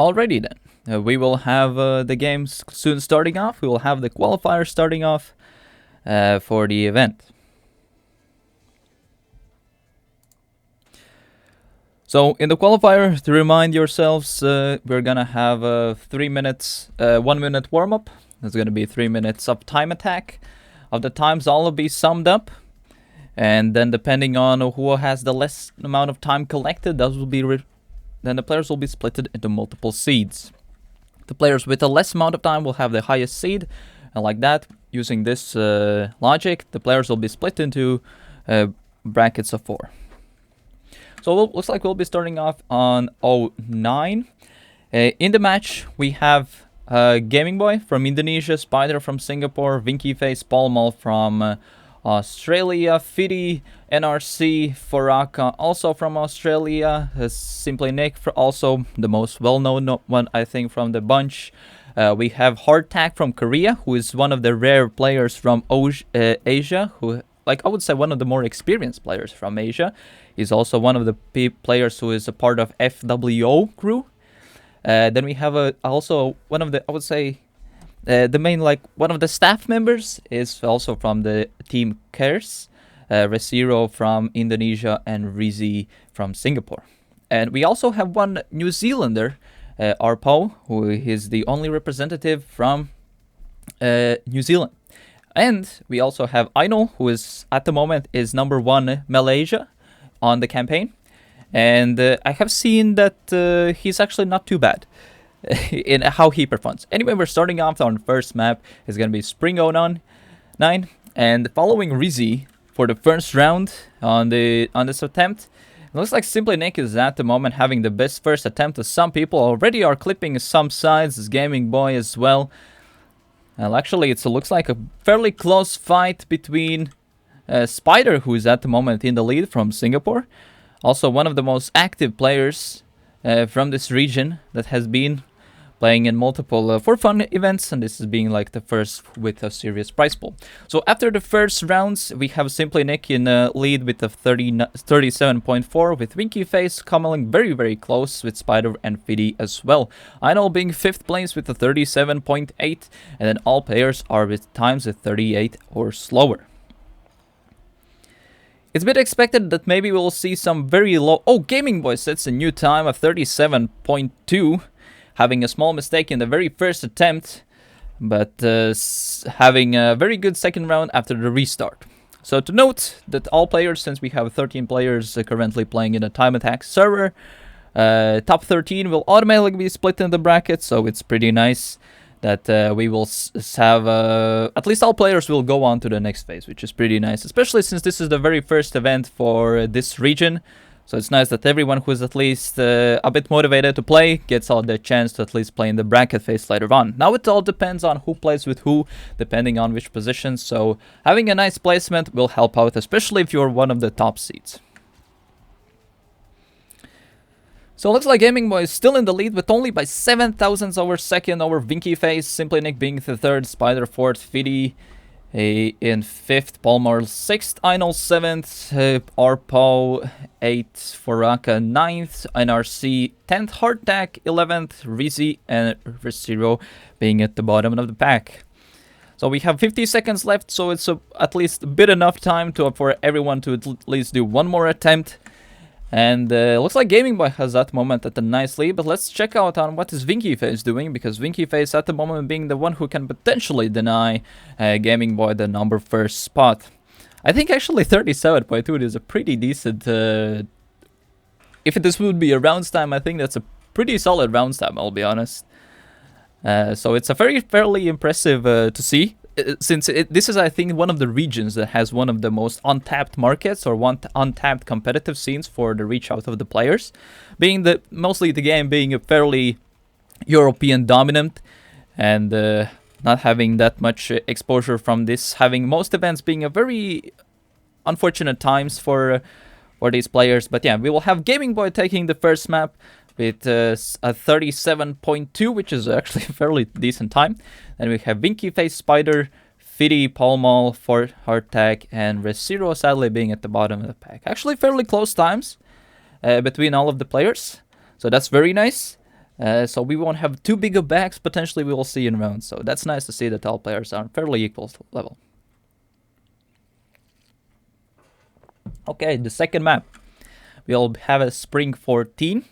Alrighty then, we will have the games soon starting off. We will have the qualifier starting off for the event. So in the qualifier, to remind yourselves, we're gonna have 3 minutes, 1 minute warm up. There's gonna be 3 minutes of time attack. Of the times, all will be summed up, and then depending on who has the less amount of time collected, those will be then the players will be split into multiple seeds. The players with the less amount of time will have the highest seed, and like that, using this logic, the players will be split into brackets of 4. So looks like we'll be starting off on 09. In the match, we have Gaming Boy from Indonesia, Spider from Singapore, Vinky Face, Palmal from Australia, Fiddy, NRC, Foraka also from Australia, Simply Nick, for also the most well-known one I think from the bunch. We have Hardtack from Korea, who is one of the rare players from Asia, who, like, I would say one of the more experienced players from Asia. He's also one of the players who is a part of FWO crew. Then we have also one of the, I would say, the main, like, one of the staff members is also from the team Kers, Resiro from Indonesia, and Rizi from Singapore. And we also have one New Zealander, Arpo, who is the only representative from New Zealand. And we also have Ainul, who is at the moment is #1 Malaysia on the campaign. And I have seen that he's actually not too bad in how he performs. Anyway, we're starting off on the first map. It's going to be Spring 09, and following Rizi for the first round on this attempt. It looks like Simply Nick is at the moment having the best first attempt, as some people already are clipping some sides, as Gaming Boy as well. Well, actually, it looks like a fairly close fight between Spider, who is at the moment in the lead from Singapore. Also one of the most active players from this region that has been playing in multiple for fun events, and this is being like the first with a serious prize pool. So after the first rounds, we have Simply Nick in lead with a 37.4, with Winky Face coming very, very close with Spider and Fiddy as well. Ainul being 5th place with a 37.8, and then all players are with times at 38 or slower. It's been expected that maybe we'll see some very low... Oh, Gaming Boy sets a new time of 37.2, having a small mistake in the very first attempt, but having a very good second round after the restart. So to note that all players, since we have 13 players currently playing in a time attack server, top 13 will automatically be split in the bracket, so it's pretty nice that we will have, at least all players will go on to the next phase, which is pretty nice, especially since this is the very first event for this region. So it's nice that everyone who is at least a bit motivated to play gets all the chance to at least play in the bracket phase later on. Now it all depends on who plays with who, depending on which position, so having a nice placement will help out, especially if you're one of the top seeds. So it looks like Gaming Boy is still in the lead, but only by 7 thousandths over second over Vinky Face, Simply Nick being the 3rd, Spider 4th, Fiddy in 5th, Palmar 6th, Ainul 7th, Arpo 8th, Foraka 9th, NRC 10th, Hardtack 11th, Rizi and Resiro being at the bottom of the pack. So we have 50 seconds left, so it's at least a bit enough time for everyone to at least do one more attempt. And looks like Gaming Boy has that moment at a nice lead, but let's check out on what is Vinky Face doing, because Vinky Face at the moment being the one who can potentially deny Gaming Boy the #1 spot. I think actually 37.2 is a pretty decent, if this would be a rounds time, I think that's a pretty solid rounds time, I'll be honest. So it's a fairly impressive to see. Since this is, I think, one of the regions that has one of the most untapped markets or untapped competitive scenes for the reach out of the players, being mostly the game being a fairly European dominant, and not having that much exposure from this, having most events being a very unfortunate times for these players. But yeah, we will have Gaming Boy taking the first map with a 37.2, which is actually a fairly decent time. Then we have Vinky Face, Spider, Fiddy, Palmal, Hardtack, and Resiro sadly being at the bottom of the pack. Actually fairly close times between all of the players, so that's very nice. So we won't have too big of backs, potentially we will see in rounds. So that's nice to see that all players are fairly equal level. Okay, the second map. We'll have a Spring 14.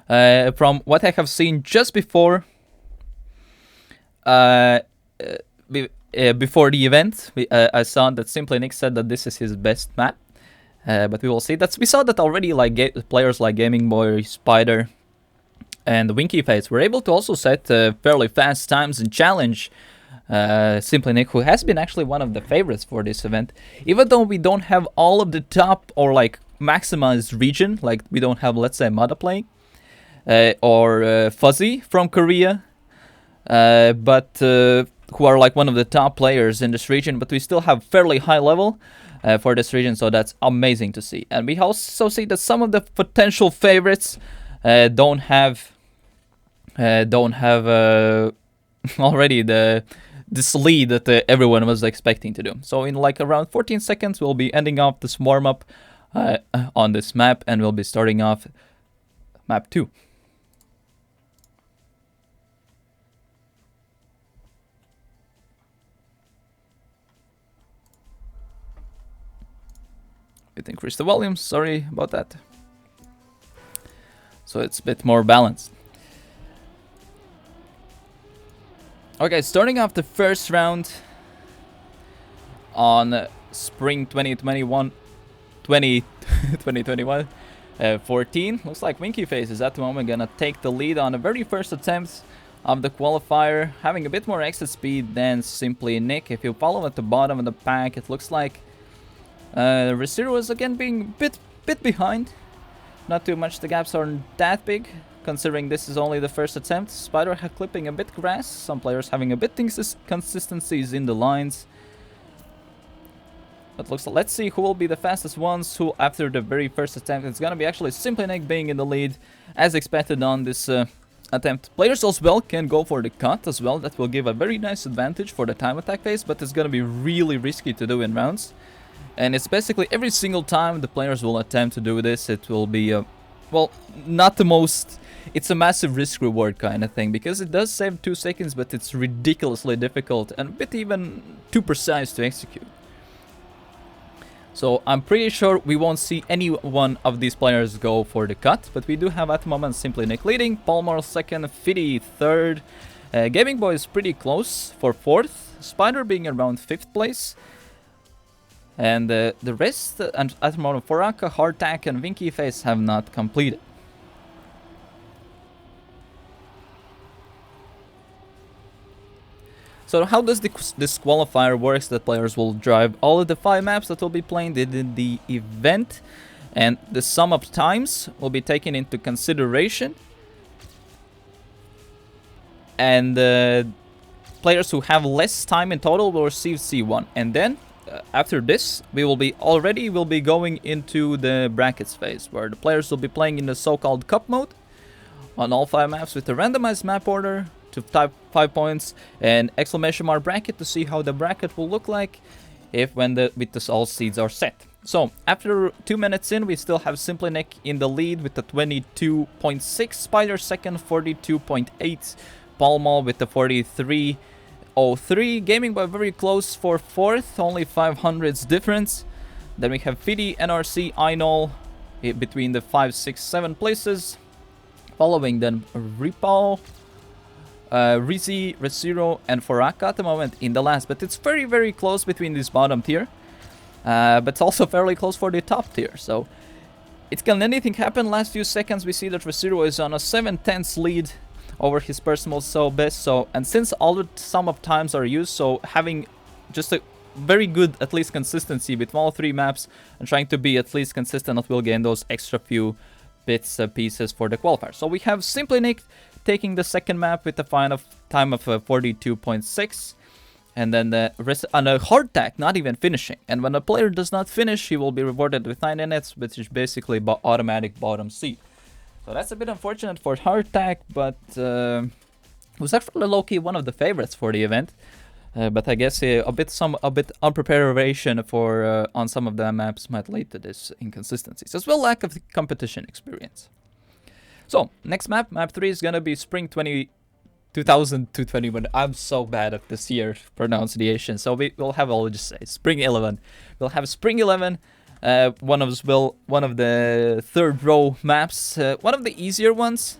From what I have seen just before before the event, I saw that Simply Nick said that this is his best map. But we will see. We saw that already. Like players like Gaming Boy, Spider, and Winky Face were able to also set fairly fast times and challenge Simply Nick, who has been actually one of the favorites for this event. Even though we don't have all of the top or like maximized region, like we don't have, let's say, Mada playing or Fuzzy from Korea, but who are like one of the top players in this region, but we still have fairly high level for this region, so that's amazing to see. And we also see that some of the potential favorites don't have already this lead that everyone was expecting to do. So in like around 14 seconds, we'll be ending off this warm up on this map, and we'll be starting off map 2. It increased the volume, sorry about that. So it's a bit more balanced. Okay, starting off the first round on Spring 2021, 14. Looks like Winky Face is at the moment gonna take the lead on the very first attempt of the qualifier, having a bit more exit speed than Simply Nick. If you follow at the bottom of the pack, it looks like Resiro is again being a bit behind. Not too much, the gaps aren't that big, considering this is only the first attempt. Spider clipping a bit grass, some players having a bit consistencies in the lines. But let's see who will be the fastest ones, who after the very first attempt. It's gonna be actually Simply Nick being in the lead, as expected on this attempt. Players as well can go for the cut as well, that will give a very nice advantage for the time attack phase, but it's gonna be really risky to do in rounds. And it's basically every single time the players will attempt to do this, it will be, well, not the most... It's a massive risk-reward kind of thing, because it does save 2 seconds, but it's ridiculously difficult and a bit even too precise to execute. So I'm pretty sure we won't see any one of these players go for the cut, but we do have at the moment Simply Nick leading, Palmar second, Fiddy third, Gaming Boy is pretty close for fourth, Spider being around 5th place. And the rest, and at the moment, Foraka, Hardtack, and Winky Face have not completed. So how does this qualifier works? That players will drive all of the 5 maps that will be played in the event, and the sum of times will be taken into consideration. And players who have less time in total will receive C1, and then after this, we will be going into the brackets phase, where the players will be playing in the so-called cup mode on all 5 maps with a randomized map order to type 5 points and exclamation mark bracket to see how the bracket will look like when all seeds are set. So after 2 minutes in, we still have Simply Nick in the lead with the 22.6, Spider second 42.8, Palmal with the 43.03, Gaming Boy very close for 4th, only 500s difference. Then we have Fiddy, NRC, Einol between the 5, 6, 7 places. Following then Ripal, Rizzi, Resiro, and Foraka at the moment in the last. But it's very, very close between this bottom tier. But it's also fairly close for the top tier. So anything happen. Last few seconds we see that Resiro is on a 7/10 lead over his personal best. And since all the sum of times are used, so having just a very good at least consistency with all 3 maps and trying to be at least consistent, will gain those extra few bits pieces for the qualifier. So we have Simply Nick taking the second map with a final time of 42.6, and then the rest on a hard tack not even finishing. And when a player does not finish, he will be rewarded with 9 minutes, which is basically automatic bottom seed. So that's a bit unfortunate for Hardtack, but it was actually low-key one of the favorites for the event. But I guess a bit unpreparation for on some of the maps might lead to this inconsistencies, as well lack of competition experience. So, next map, map 3 is gonna be Spring 2021. I'm so bad at this year pronunciation, so we'll have, I'll just say, Spring 11. We'll have Spring 11, one of the third row maps, one of the easier ones.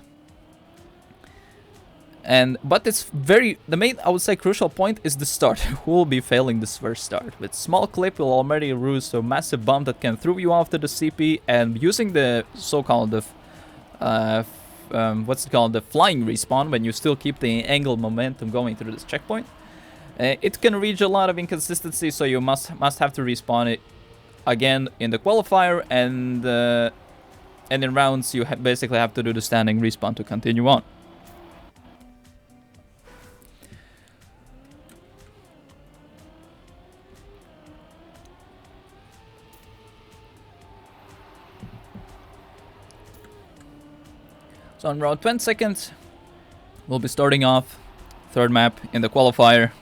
But it's the main, I would say, crucial point is the start. Who will be failing this first start? With small clip will already lose a massive bomb that can throw you off to the CP, and using the so-called what's it called, the flying respawn, when you still keep the angle momentum going through this checkpoint, it can reach a lot of inconsistency, so you must have to respawn it again in the qualifier, and in rounds you basically have to do the standing respawn to continue on. So in around 20 seconds, we'll be starting off third map in the qualifier.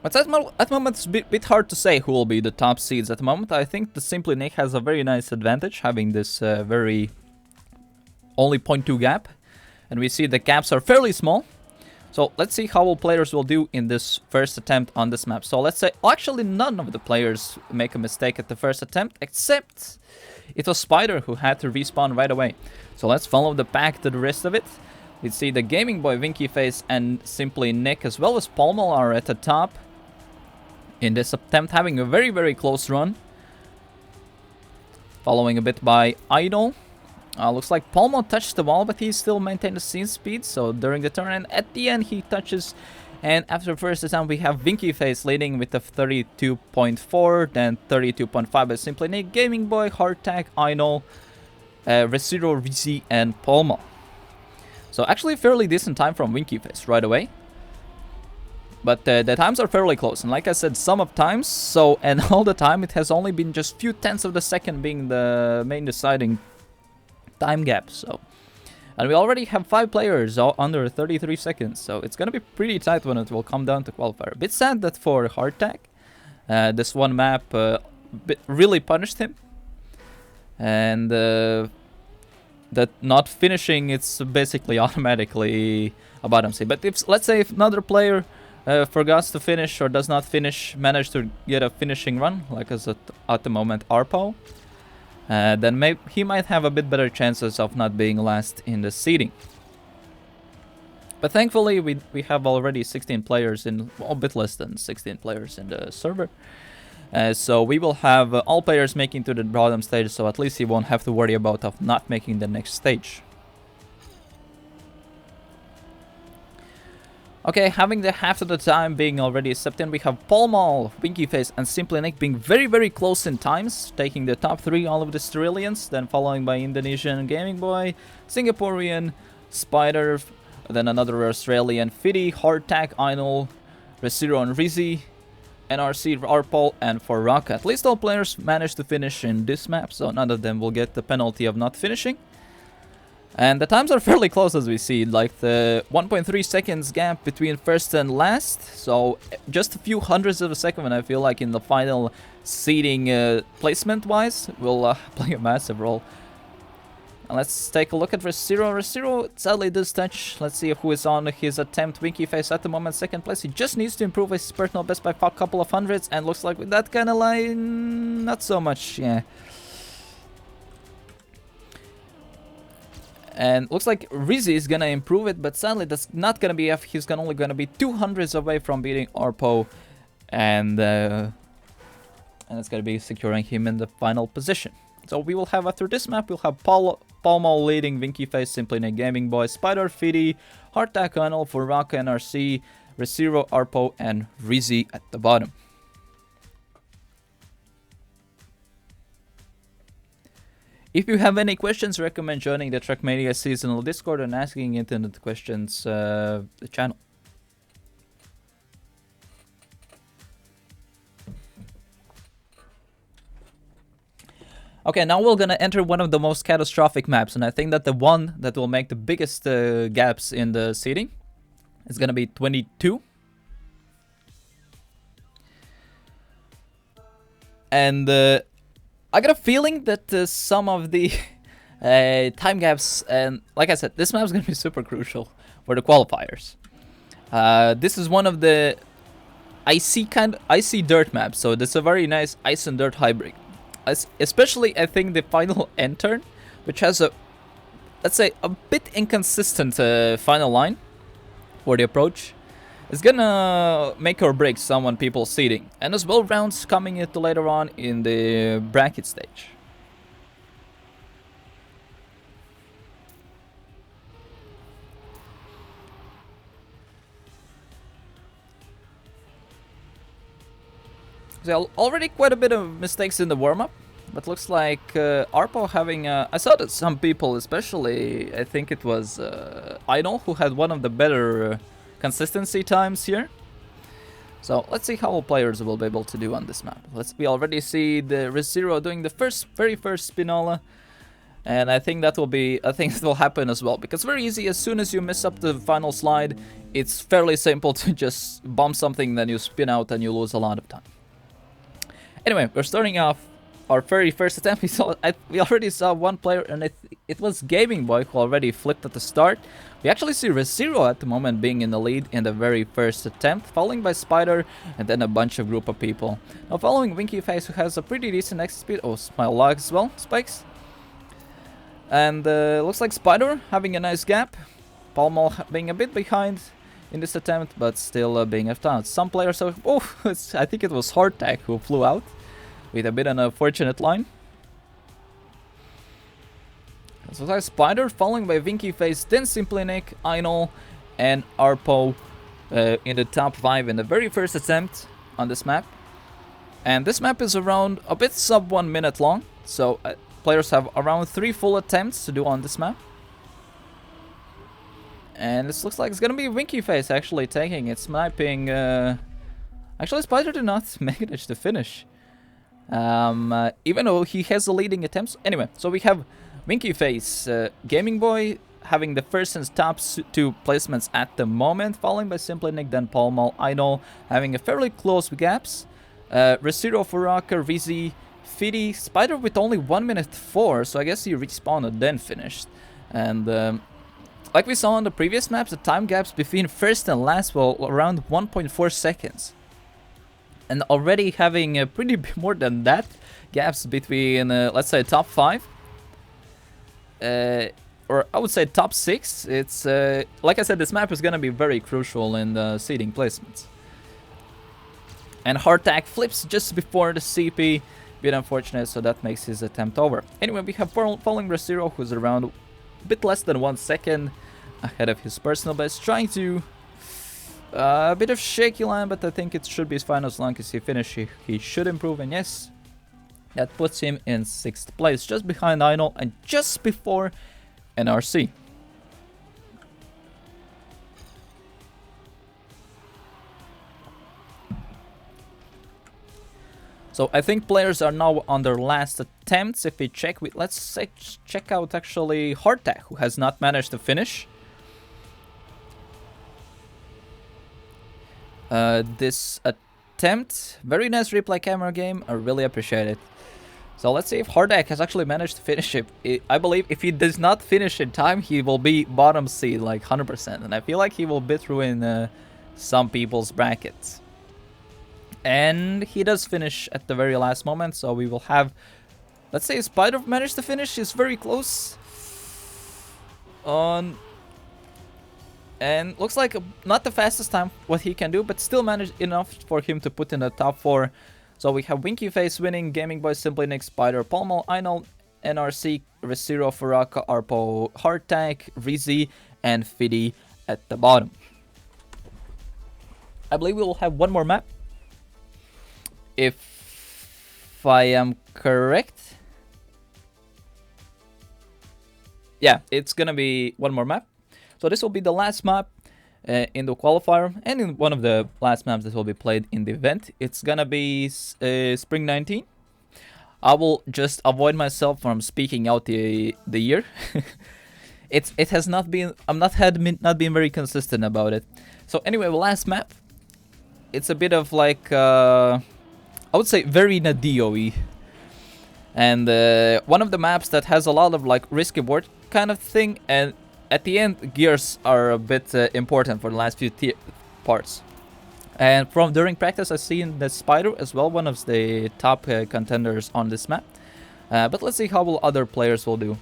But at the moment, it's a bit hard to say who will be the top seeds. At the moment, I think the Simply Nick has a very nice advantage, having this very only 0.2 gap. And we see the gaps are fairly small. So let's see how all players will do in this first attempt on this map. So let's say actually none of the players make a mistake at the first attempt, except it was Spider who had to respawn right away. So let's follow the pack to the rest of it. We see the Gaming Boy, Winky Face, and Simply Nick, as well as Palmal, are at the top in this attempt, having a very, very close run. Following a bit by Idol. Looks like Palmo touched the wall, but he still maintained the scene speed. So during the turn, and at the end he touches. And after the first attempt, we have Winky Face leading with the 32.4, then 32.5 by Simply Nick, Gaming Boy, Hardtack, Idol, Resiro, Rizzi, and Palmo. So actually fairly decent time from Winky Face right away. But the times are fairly close, and like I said, sum of times, so, and all the time it has only been just few tenths of the second being the main deciding time gap. So, and we already have 5 players all under 33 seconds, so it's gonna be pretty tight when it will come down to qualifier. A bit sad that for Hardtack, this one map really punished him, and that not finishing, it's basically automatically a bottom seed. But if, let's say, if another player forgets to finish or does not finish, manage to get a finishing run, like as at the moment Arpo, then he might have a bit better chances of not being last in the seeding. But thankfully we have already 16 players in, well, a bit less than 16 players in the server. So we will have all players making to the bottom stage, so at least he won't have to worry about of not making the next stage. Okay, having the half of the time being already accepted, we have Palmal, Winky Face, and Simply Nick being very, very close in times, taking the top 3, all of the Australians, then following by Indonesian Gaming Boy, Singaporean, Spider, then another Australian, Fiddy, Hardtack, Idol, Resiro and Rizzi, NRC, Arpol, and for Rock. At least all players managed to finish in this map, so none of them will get the penalty of not finishing. And the times are fairly close, as we see, like the 1.3 seconds gap between first and last. So just a few hundredths of a second, when I feel like in the final seeding placement-wise will play a massive role. And let's take a look at Resiro. Resiro sadly does touch. Let's see who is on his attempt. Winky Face at the moment, second place. He just needs to improve his personal best by a couple of hundreds. And looks like with that kind of line, not so much, yeah. And looks like Rizzi is gonna improve it, but sadly that's not gonna be enough. He's only gonna be 200s away from beating Arpo, and it's gonna be securing him in the final position. So we will have, after this map, we'll have Palmal leading, Winky Face, Simply Nick, Gaming Boy, Spider, Fiddy, Hardtack, Anil, for Rock, NRC, Resiro, Arpo, and Rizzi at the bottom. If you have any questions, recommend joining the Trackmania seasonal Discord and asking internet questions the channel. Okay, now we're gonna enter one of the most catastrophic maps, and I think that the one that will make the biggest gaps in the seeding is gonna be 22. And I got a feeling that some of the time gaps, and like I said, this map is going to be super crucial for the qualifiers. This is one of the icy dirt maps, so this is a very nice ice and dirt hybrid. Especially, I think the final end turn, which has a, let's say, a bit inconsistent final line for the approach, is gonna make or break someone people's seeding, and as well rounds coming into later on in the bracket stage. So already quite a bit of mistakes in the warm-up, but looks like Arpo having I saw that some people, especially I think it was Idol, who had one of the better consistency times here. So let's see how all players will be able to do on this map. We already see the ReZero doing the very first Spinola, and I think that will happen as well, because very easy. As soon as you mess up the final slide, it's fairly simple to just bomb something, then you spin out and you lose a lot of time. Anyway, we're starting off our very first attempt. We already saw one player, and it was Gaming Boy who already flipped at the start. We actually see ReZero at the moment being in the lead in the very first attempt, following by Spider, and then a bunch of group of people. Now following Winky Face, who has a pretty decent exit speed. Oh, Smile Log as well, Spikes. And looks like Spider having a nice gap. Palmal being a bit behind in this attempt, but still being left out. Some players are... Oh, I think it was Hardtack who flew out with a bit of an unfortunate line. So that's Spider, following by Winky Face, then Simply Nick, Einol, and Arpo in the top 5 in the very first attempt on this map. And this map is around a bit sub 1 minute long, so players have around 3 full attempts to do on this map. And this looks like it's gonna be Winky Face actually taking it, sniping. Actually, Spider did not manage to finish, even though he has the leading attempts. Anyway, so we have Winky Face, Gaming Boy having the first and top 2 placements at the moment, following by Simply Nick, then Palmal, Idol having a fairly close gaps. ReZero, Furaka, Rizzy, Fiddy, Spider with only 1 minute 4, so I guess he respawned and then finished. And like we saw on the previous maps, the time gaps between first and last were around 1.4 seconds. And already having pretty more than that gaps between, let's say, top 5. Or I would say top 6. It's, like I said, this map is going to be very crucial in the seeding placements. And Hardtack flips just before the CP. Bit unfortunate, so that makes his attempt over. Anyway, we have following ReZero, who's around a bit less than 1 second ahead of his personal best, trying to a bit of shaky line, but I think it should be fine as long as he finishes. He should improve, and yes, that puts him in 6th place, just behind Idol and just before NRC. So I think players are now on their last attempts. If we check, let's check out actually Hardtack, who has not managed to finish this attempt. Very nice replay camera game. I really appreciate it. So let's see if Hardtack has actually managed to finish it. I believe if he does not finish in time, he will be bottom seed like 100%, and I feel like he will bit through in some people's brackets. And he does finish at the very last moment, so we will have, let's say, Spider managed to finish. He's very close on, and looks like not the fastest time what he can do, but still managed enough for him to put in the top 4. So we have Winky Face winning, Gaming Boy, Simply Nick, Spider, Palmal, Einol, NRC, ReZero, Furaka, Arpo, Hardtack, Rizzy, and Fiddy at the bottom. I believe we will have one more map, if I am correct. Yeah, it's gonna be one more map. So this will be the last map in the qualifier, and in one of the last maps that will be played in the event. It's gonna be Spring 19. I will just avoid myself from speaking out the year. It has not been, not been very consistent about it. So anyway, the last map, it's a bit of like I would say very Nadio-y. And one of the maps that has a lot of like risk reward kind of thing, and at the end gears are a bit important for the last few parts. And from during practice I've seen the Spider as well, one of the top contenders on this map. But let's see how other players will do.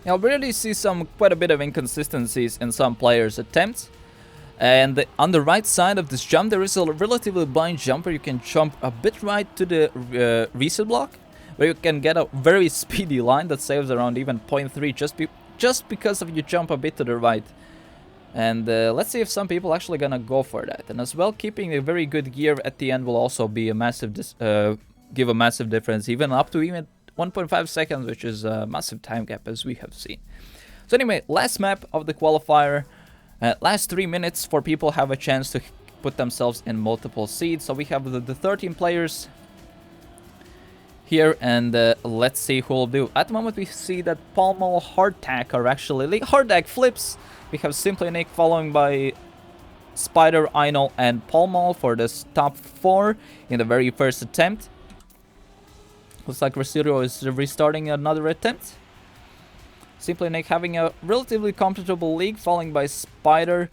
I already see quite a bit of inconsistencies in some players' attempts. And on the right side of this jump there is a relatively blind jump where you can jump a bit right to the reset block, where you can get a very speedy line that saves around even 0.3 just because of you jump a bit to the right. And let's see if some people actually gonna go for that. And as well, keeping a very good gear at the end will also be a massive give a massive difference, even up to even 1.5 seconds, which is a massive time gap as we have seen. So anyway, last map of the qualifier. Last 3 minutes for people have a chance to put themselves in multiple seeds. So we have the 13 players here, and let's see who will do. At the moment we see that Palmal, Hardtack are actually... Hardtack flips. We have Simply Nick following by Spider, Einol, and Palmal for this top 4 in the very first attempt. Looks like Residuo is restarting another attempt. Simply Nick having a relatively comfortable league, following by Spider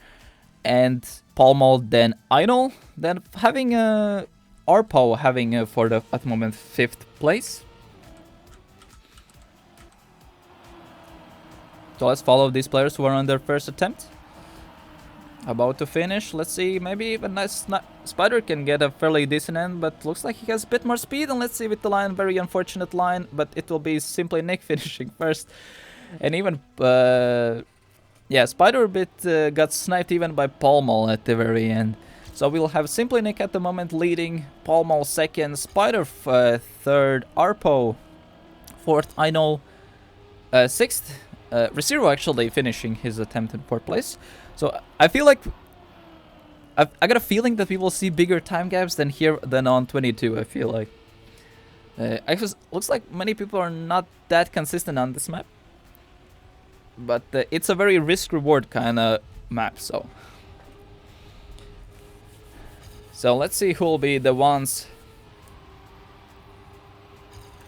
and Palmal, then Einol. Then having Arpo having for the at the moment 5th place. So let's follow these players who are on their first attempt. About to finish. Let's see, maybe even Spider can get a fairly decent end, but looks like he has a bit more speed. And let's see with the line, very unfortunate line, but it will be Simply Nick finishing first. And even, yeah, Spider a bit got sniped even by Palmal at the very end. So we'll have Simply Nick at the moment leading, Palmal 2nd, Spider 3rd, Arpo 4th, Einol 6th. Resiro actually finishing his attempt in 4th place. So I feel like I got a feeling that we will see bigger time gaps than here than on 22. I feel like looks like many people are not that consistent on this map, but it's a very risk-reward kind of map. So let's see who will be the ones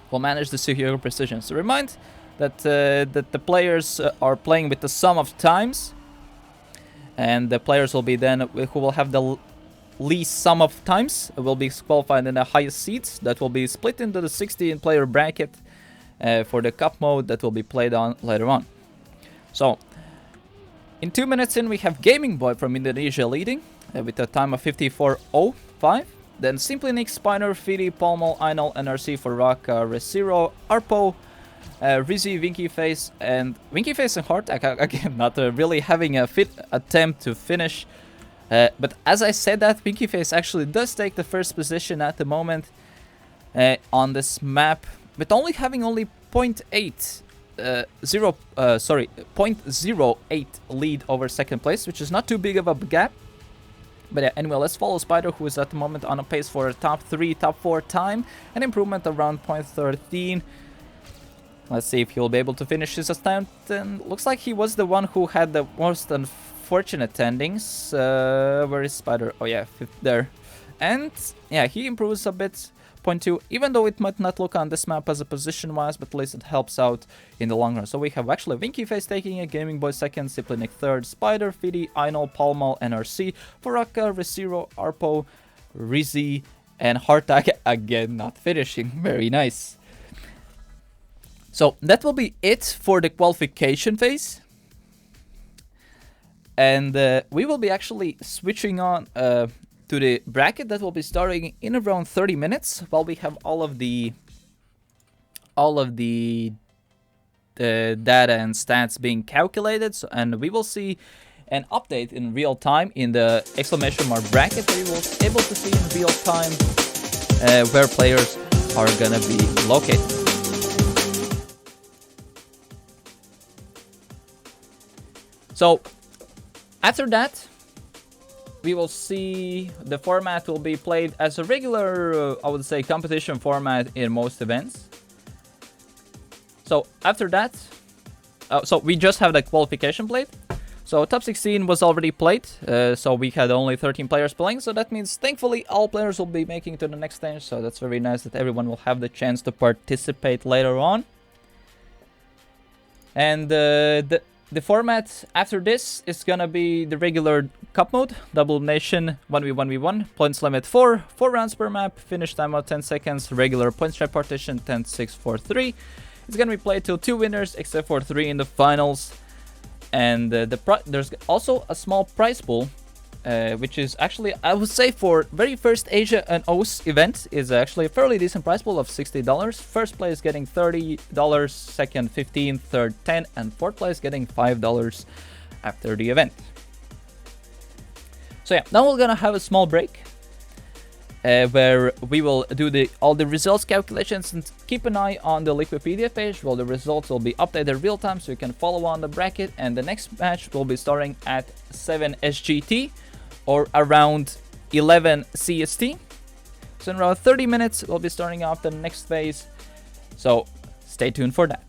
who will manage the secure precision. So remind that the players are playing with the sum of times. And the players will be then who will have the least sum of times will be qualified in the highest seeds. That will be split into the 16-player bracket for the cup mode that will be played on later on. So, in 2 minutes in, we have Gaming Boy from Indonesia leading with a time of 54.05. Then Simply Nick, Spiner, Fidi, Palmal, Einol, NRC for Rock, Resiro, Arpo, Rizzy, Winky Face, and Hardtack again not really having a fit attempt to finish. But as I said that, Winky Face actually does take the first position at the moment on this map, but only having 0.08 lead over 2nd place, which is not too big of a gap. But yeah, anyway, let's follow Spider, who is at the moment on a pace for a top 3, top 4 time, an improvement around 0.13. Let's see if he'll be able to finish his attempt. And looks like he was the one who had the most unfortunate endings. Where is Spider? Oh yeah, 5th there. And yeah, he improves a bit. 0.2, even though it might not look on this map as a position-wise, but at least it helps out in the long run. So we have actually Winky Face taking a Gaming Boy 2nd, Simply Nick 3rd, Spider, Fidi, Einol, Palmal, NRC, Foraka, Resiro, Arpo, Rizzy, and Hardtack again not finishing. Very nice. So that will be it for the qualification phase. And we will be actually switching on to the bracket that will be starting in around 30 minutes, while we have all of the data and stats being calculated. So, and we will see an update in real time in the exclamation mark bracket. We will be able to see in real time where players are gonna be located. So after that, we will see the format will be played as a regular, I would say, competition format in most events. So after that, so we just have the qualification played. So top 16 was already played, so we had only 13 players playing, so that means thankfully all players will be making it to the next stage, so that's very nice that everyone will have the chance to participate later on. And the format after this is gonna be the regular cup mode, double elimination, 1v1v1, points limit 4 rounds per map, finish time of 10 seconds, regular points repartition 10, 6, 4, 3. It's gonna be played till 2 winners, except for 3 in the finals. And there's also a small prize pool, which is actually, I would say, for very first Asia and OS event, is actually a fairly decent prize pool of $60. First place getting $30, second $15, third $10, and fourth place getting $5 after the event. So yeah, now we're gonna have a small break, where we will do all the results calculations, and keep an eye on the Liquipedia page. Well, the results will be updated real time, so you can follow on the bracket, and the next match will be starting at 7 SGT or around 11 CST. So in around 30 minutes we'll be starting off the next phase, so stay tuned for that.